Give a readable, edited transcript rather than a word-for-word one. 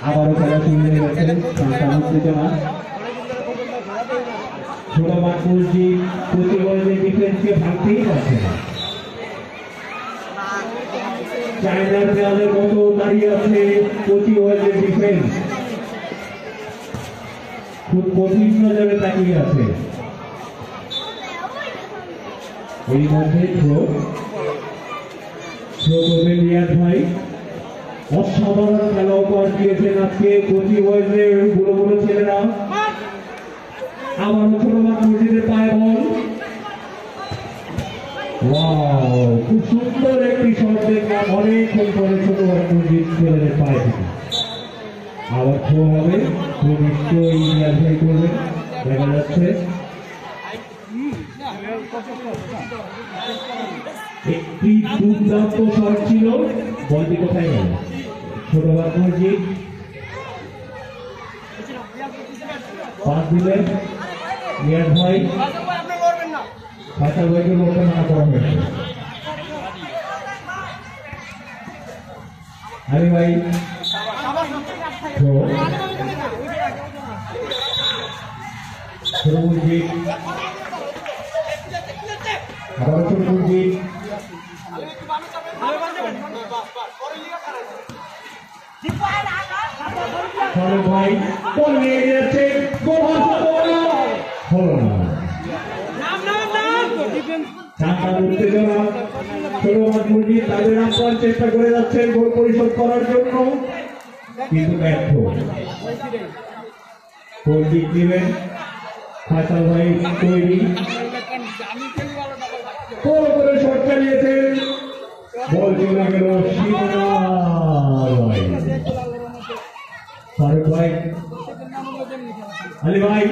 আবারও খেলা শুরু হয়ে গেছে ছোট মাকুলজি প্রতিবন্ধী ডিফেন্সকে ভাঙতেই পারছে না। চায়নার দেওয়ালের মতো দাঁড়িয়ে আছে প্রতিবন্ধী ডিফেন্স, খুব কঠিন নজরে তাকিয়ে আছে। এই মধ্যে থ্রো করবেন রিয়াদ ভাই, অসাধারণ খেলা উপহার দিয়েছেন আজকে প্রতিবন্ধের বুড়ো বুড়ো ছেলেরা। আবারও ছোট মাকুলজিদের পায়ে বল, খুব সুন্দর একটি শট দেখলাম অনেকক্ষণ পরে ছোট মাকুলজির ছেলেদের পায়ে থেকে। আবার থ্রো হবে, নিশ্চয়ই রিয়াদ ভাই করবেন, দেখা যাচ্ছে একটি দুর্দান্ত শট ছিল। বলটি কোথায় গেল? ছোট মাকুলজি পাস দিলেন রিয়াদ ভাই, ফাইসাল ভাইকে বলতে মানা করা হয়েছে। আলী ভাই ছোটমুরজি, আবার ছোটমুরজি ভাই বল নিয়ে যাচ্ছে, হলো না। উত্তেজনা ছোট মাকুলজি তাদের আপ্রাণ চেষ্টা করে যাচ্ছেন গোল পরিশোধ করার জন্য, কিন্তু ব্যর্থ। গোল কিক দিবেন ফাইসাল ভাই তৈরি, গোল করে শট চালিয়েছেন, বল চলে গেল সীমানায়। ফারুক ভাই, আলী ভাই